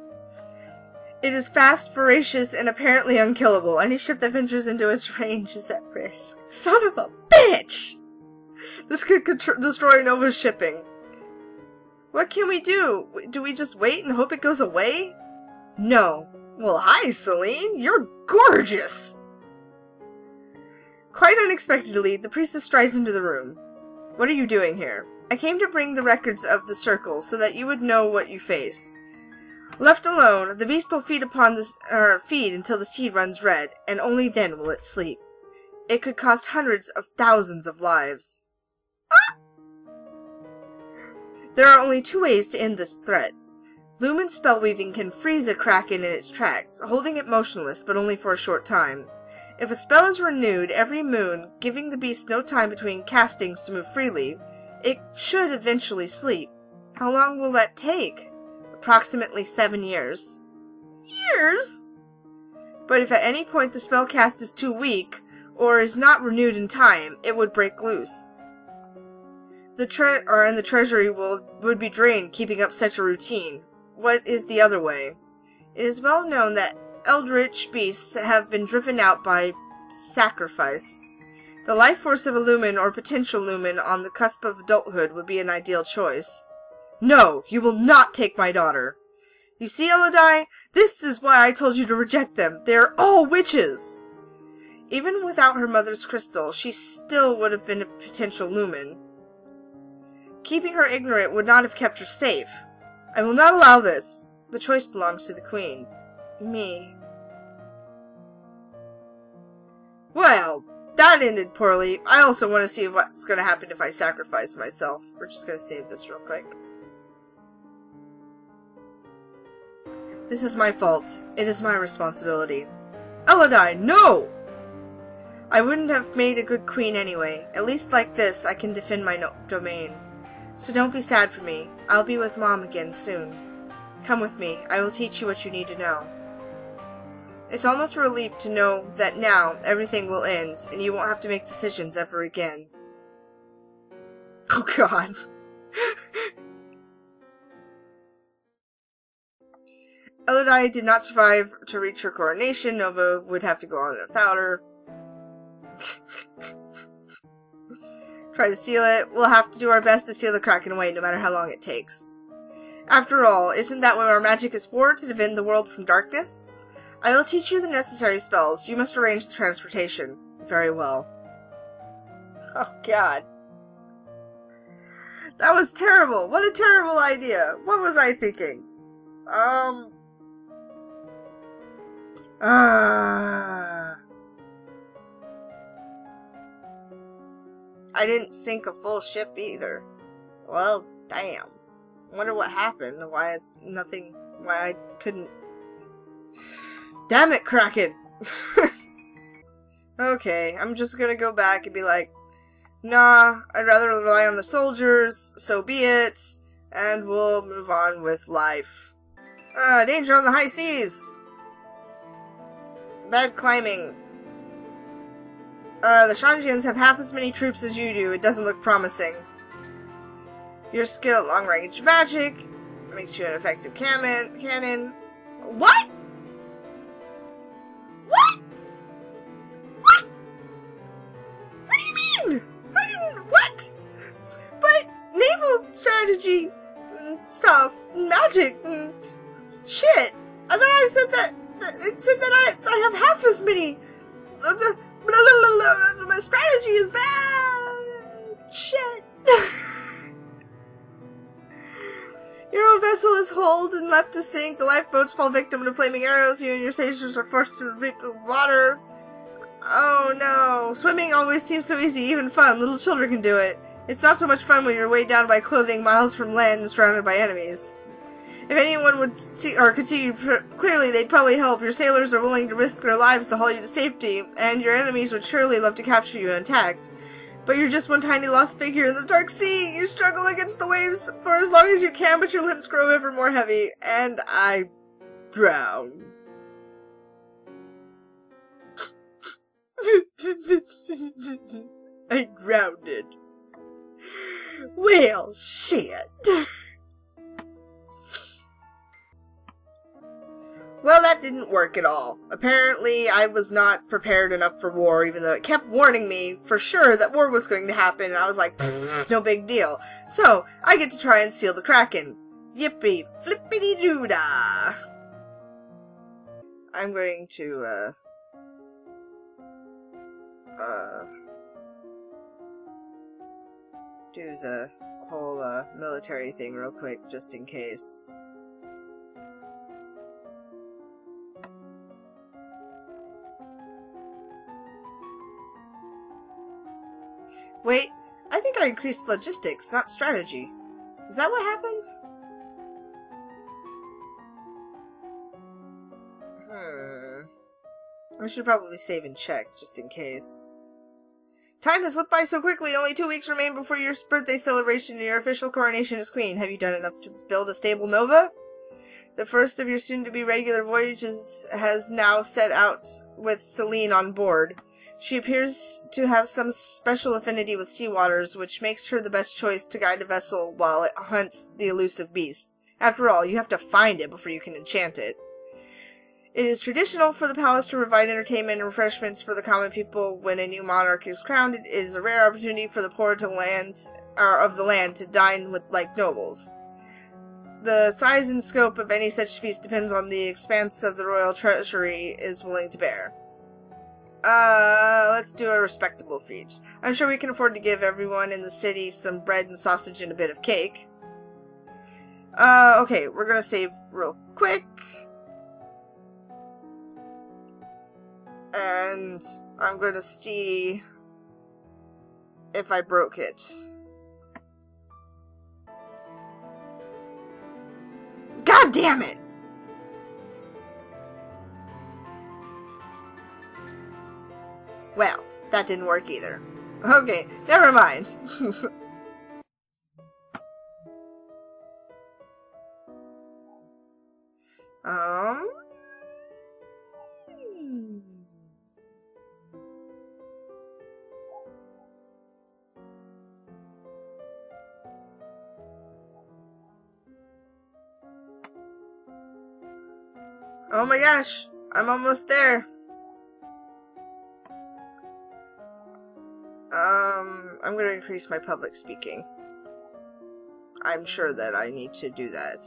It is fast, voracious, and apparently unkillable. Any ship that ventures into its range is at risk. Son of a bitch! This could destroy Nova's shipping. What can we do? Do we just wait and hope it goes away? No. Well, hi, Celine. You're gorgeous! Quite unexpectedly, the priestess strides into the room. What are you doing here? I came to bring the records of the circle so that you would know what you face. Left alone, the beast will feed until the seed runs red, and only then will it sleep. It could cost hundreds of thousands of lives. Ah! There are only 2 ways to end this threat. Lumen spellweaving can freeze a Kraken in its tracks, holding it motionless, but only for a short time. If a spell is renewed every moon, giving the beast no time between castings to move freely, it should eventually sleep. How long will that take? Approximately 7 years. Years? But if at any point the spell cast is too weak, or is not renewed in time, it would break loose. The treasury would be drained keeping up such a routine. What is the other way? It is well known that eldritch beasts have been driven out by sacrifice. The life force of a lumen or potential lumen on the cusp of adulthood would be an ideal choice. No, you will not take my daughter. You see, Elodie, this is why I told you to reject them. They are all witches. Even without her mother's crystal, she still would have been a potential lumen. Keeping her ignorant would not have kept her safe. I will not allow this. The choice belongs to the queen. Me. Well, that ended poorly. I also want to see what's going to happen if I sacrifice myself. We're just going to save this real quick. This is my fault. It is my responsibility. Elodie, no! I wouldn't have made a good queen anyway. At least like this, I can defend my domain. So don't be sad for me. I'll be with Mom again soon. Come with me. I will teach you what you need to know. It's almost a relief to know that now everything will end, and you won't have to make decisions ever again. Oh god. Elodie did not survive to reach her coronation. Nova would have to go on without her. Try to steal it. We'll have to do our best to steal the Kraken away, no matter how long it takes. After all, isn't that what our magic is for, to defend the world from darkness? I will teach you the necessary spells. You must arrange the transportation. Very well. Oh, God. That was terrible. What a terrible idea. What was I thinking? I didn't sink a full ship either. Well, damn. Wonder what happened. Why I couldn't... Damn it, Kraken! Okay, I'm just gonna go back and be like, nah, I'd rather rely on the soldiers, so be it, and we'll move on with life. Danger on the high seas! Bad climbing. The Shanjians have half as many troops as you do. It doesn't look promising. Your skill at long-range magic makes you an effective cannon. What? What? What? What do you mean? I didn't... What? But naval strategy stuff, magic, shit. I thought I said that... It said that I have half as many... My strategy is bad. Shit. Your own vessel is hulled and left to sink. The lifeboats fall victim to flaming arrows. You and your sailors are forced to reach the water. Oh no. Swimming always seems so easy, even fun. Little children can do it. It's not so much fun when you're weighed down by clothing miles from land and surrounded by enemies. If anyone would see or could see you clearly, they'd probably help. Your sailors are willing to risk their lives to haul you to safety, and your enemies would surely love to capture you intact. But you're just one tiny lost figure in the dark sea. You struggle against the waves for as long as you can, but your limbs grow ever more heavy. And I drown. I drowned. Well, shit. Well, that didn't work at all. Apparently, I was not prepared enough for war, even though it kept warning me for sure that war was going to happen, and I was like, no big deal. So, I get to try and steal the Kraken. Yippee flippity doo-dah! I'm going to, do the whole, military thing real quick, just in case. Wait, I think I increased logistics, not strategy. Is that what happened? I should probably save and check, just in case. Time has slipped by so quickly, only 2 weeks remain before your birthday celebration and your official coronation as queen. Have you done enough to build a stable Nova? The first of your soon-to-be regular voyages has now set out with Celine on board. She appears to have some special affinity with sea waters, which makes her the best choice to guide a vessel while it hunts the elusive beast. After all, you have to find it before you can enchant it. It is traditional for the palace to provide entertainment and refreshments for the common people when a new monarch is crowned. It is a rare opportunity for the poor of the land to dine with like nobles. The size and scope of any such feast depends on the expanse of the royal treasury is willing to bear. Let's do a respectable feast. I'm sure we can afford to give everyone in the city some bread and sausage and a bit of cake. Okay, we're gonna save real quick. And I'm gonna see if I broke it. God damn it! Well, that didn't work either. Okay, never mind. Oh my gosh, I'm almost there. I'm going to increase my public speaking. I'm sure that I need to do that.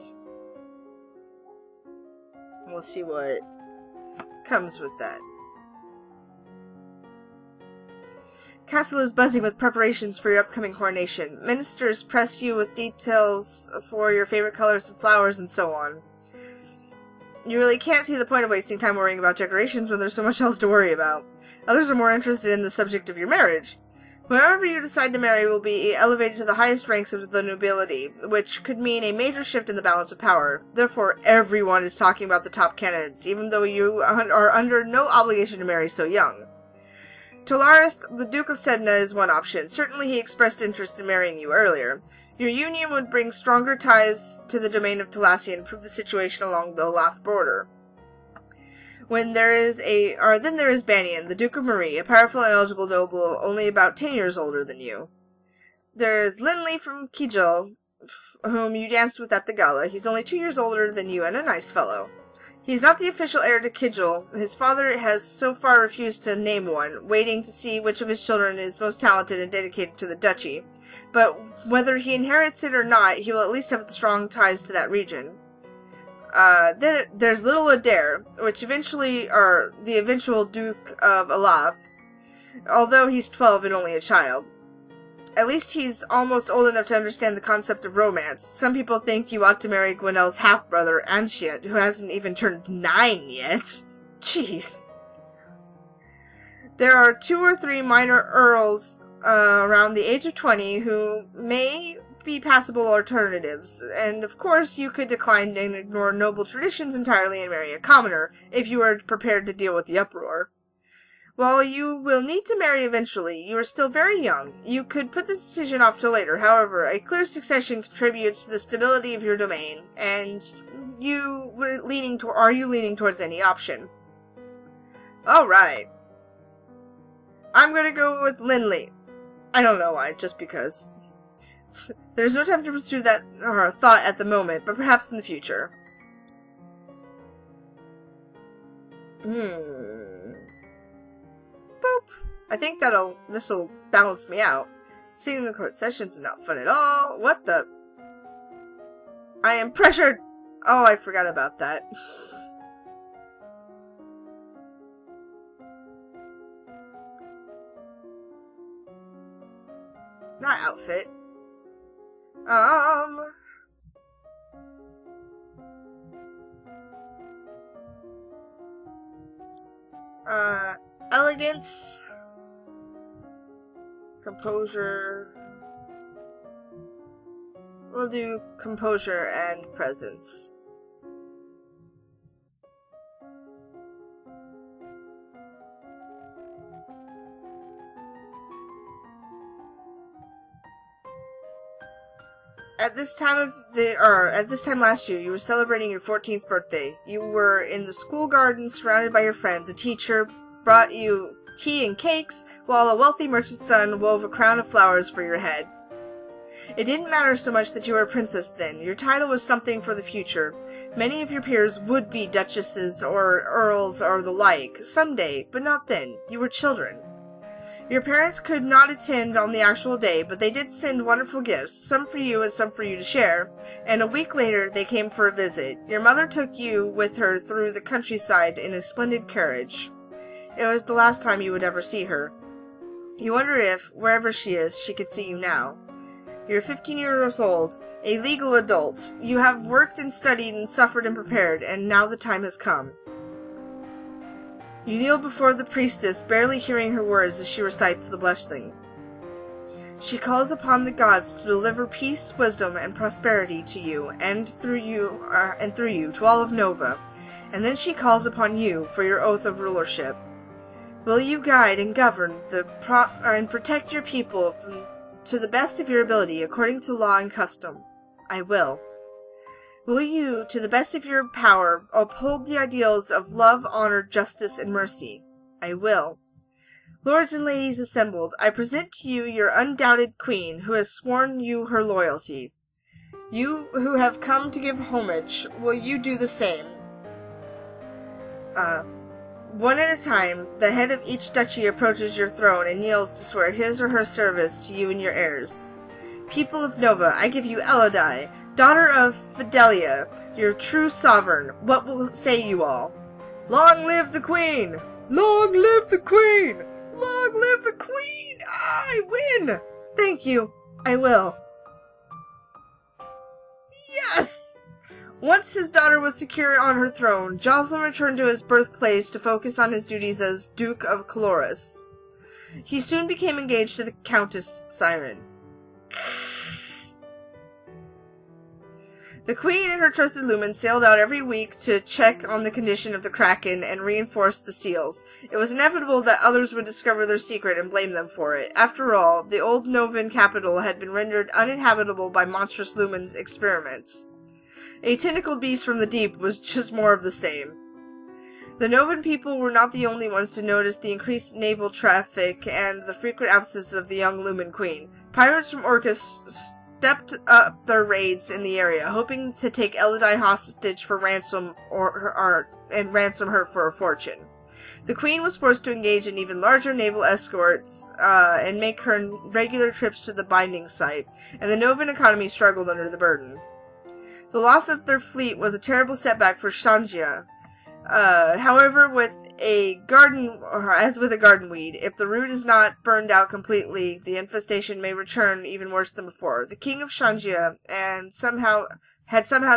We'll see what comes with that. Castle is buzzing with preparations for your upcoming coronation. Ministers press you with details for your favorite colors and flowers and so on. You really can't see the point of wasting time worrying about decorations when there's so much else to worry about. Others are more interested in the subject of your marriage. Whoever you decide to marry will be elevated to the highest ranks of the nobility, which could mean a major shift in the balance of power. Therefore, everyone is talking about the top candidates, even though you are under no obligation to marry so young. Tolarist, the Duke of Sedna, is one option. Certainly he expressed interest in marrying you earlier. Your union would bring stronger ties to the domain of Talasia and improve the situation along the Lath border. Then there is Banion, the Duke of Marie, a powerful and eligible noble only about 10 years older than you. There is Linley from Kijel, whom you danced with at the gala. He's only 2 years older than you and a nice fellow. He's not the official heir to Kijel. His father has so far refused to name one, waiting to see which of his children is most talented and dedicated to the duchy. But whether he inherits it or not, he will at least have strong ties to that region. There's little Adair, the eventual Duke of Elath, although he's 12 and only a child. At least he's almost old enough to understand the concept of romance. Some people think you ought to marry Gwenelle's half-brother, Anshiet, who hasn't even turned 9 yet. Jeez. There are 2 or 3 minor earls around the age of 20 who may be passable alternatives, and of course you could decline and ignore noble traditions entirely and marry a commoner, if you are prepared to deal with the uproar. While you will need to marry eventually, you are still very young. You could put this decision off till later. However, a clear succession contributes to the stability of your domain, and are you leaning towards any option? Alright. I'm gonna go with Linley. I don't know why, just because. There's no time to pursue that thought at the moment, but perhaps in the future. Boop. I think this'll balance me out. Seeing the court sessions is not fun at all. What the? I am pressured! Oh, I forgot about that. Not outfit. Elegance. Composure. We'll do composure and presence. At this time last year, you were celebrating your 14th birthday. You were in the school garden, surrounded by your friends. A teacher brought you tea and cakes, while a wealthy merchant's son wove a crown of flowers for your head. It didn't matter so much that you were a princess then. Your title was something for the future. Many of your peers would be duchesses or earls or the like, someday, but not then. You were children. Your parents could not attend on the actual day, but they did send wonderful gifts, some for you and some for you to share, and a week later they came for a visit. Your mother took you with her through the countryside in a splendid carriage. It was the last time you would ever see her. You wonder if, wherever she is, she could see you now. You're 15 years old, a legal adult. You have worked and studied and suffered and prepared, and now the time has come. You kneel before the priestess, barely hearing her words as she recites the blessing. She calls upon the gods to deliver peace, wisdom, and prosperity to you, and through you to all of Nova, and then she calls upon you for your oath of rulership. Will you guide and govern and protect your people to the best of your ability, according to law and custom? I will. Will you, to the best of your power, uphold the ideals of love, honor, justice, and mercy? I will. Lords and ladies assembled, I present to you your undoubted queen, who has sworn you her loyalty. You who have come to give homage, will you do the same? One at a time, the head of each duchy approaches your throne and kneels to swear his or her service to you and your heirs. People of Nova, I give you Elodie, daughter of Fidelia, your true sovereign. What will say you all? Long live the queen! Long live the queen! Long live the queen! I win! Thank you. I will. Yes! Once his daughter was secure on her throne, Jocelyn returned to his birthplace to focus on his duties as Duke of Caloris. He soon became engaged to the Countess Siren. The Queen and her trusted Lumen sailed out every week to check on the condition of the Kraken and reinforce the seals. It was inevitable that others would discover their secret and blame them for it. After all, the old Novan capital had been rendered uninhabitable by monstrous Lumen's experiments. A tentacled beast from the deep was just more of the same. The Novan people were not the only ones to notice the increased naval traffic and the frequent absences of the young Lumen Queen. Pirates from Orcus stepped up their raids in the area, hoping to take Elodie hostage for ransom and ransom her for a fortune. The Queen was forced to engage in even larger naval escorts and make her regular trips to the binding site, and the Novan economy struggled under the burden. The loss of their fleet was a terrible setback for Shangia. However, as with a garden weed, if the root is not burned out completely, the infestation may return even worse than before. The king of Shangia had somehow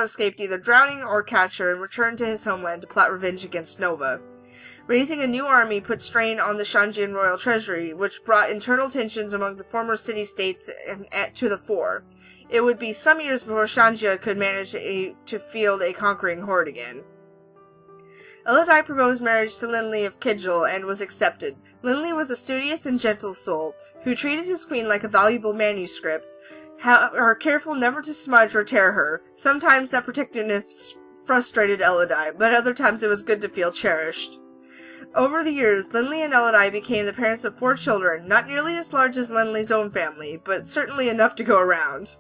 escaped either drowning or capture and returned to his homeland to plot revenge against Nova. Raising a new army put strain on the Shangian royal treasury, which brought internal tensions among the former city-states to the fore. It would be some years before Shangia could manage to field a conquering horde again. Elodie proposed marriage to Linley of Kidgel and was accepted. Linley was a studious and gentle soul, who treated his queen like a valuable manuscript, careful never to smudge or tear her. Sometimes that protectiveness frustrated Elodie, but other times it was good to feel cherished. Over the years, Linley and Elodie became the parents of 4 children, not nearly as large as Linley's own family, but certainly enough to go around.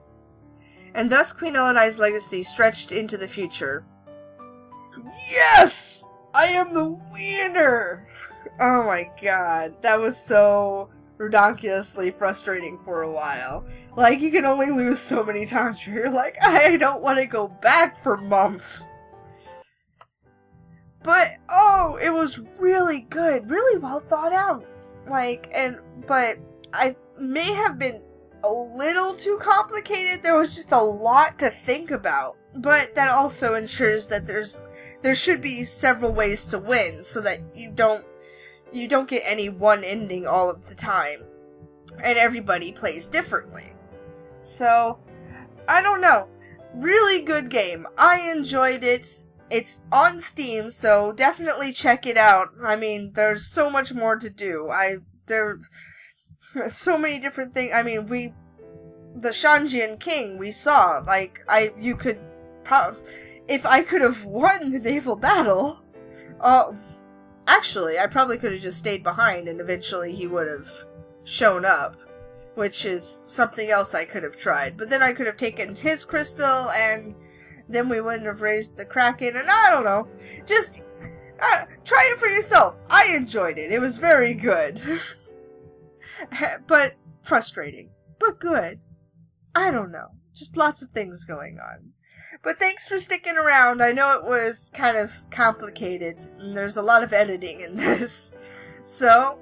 And thus Queen Elodie's legacy stretched into the future. Yes! I am the winner! Oh my god, that was so redonkulously frustrating for a while. Like, you can only lose so many times where you're like, I don't want to go back for months. But, oh, it was really good, really well thought out. But I may have been a little too complicated. There was just a lot to think about. But that also ensures that there should be several ways to win, so that you don't get any one ending all of the time. And everybody plays differently. So, I don't know. Really good game. I enjoyed it. It's on Steam, so definitely check it out. I mean, there's so much more to do. There are so many different things. I mean, the Shanjian King we saw, if I could have won the naval battle, actually, I probably could have just stayed behind and eventually he would have shown up, which is something else I could have tried. But then I could have taken his crystal and then we wouldn't have raised the Kraken, and I don't know. Just try it for yourself. I enjoyed it. It was very good. But frustrating. But good. I don't know. Just lots of things going on. But thanks for sticking around. I know it was kind of complicated, and there's a lot of editing in this. So,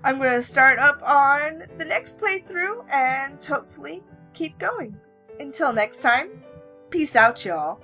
I'm going to start up on the next playthrough, and hopefully keep going. Until next time, peace out, y'all.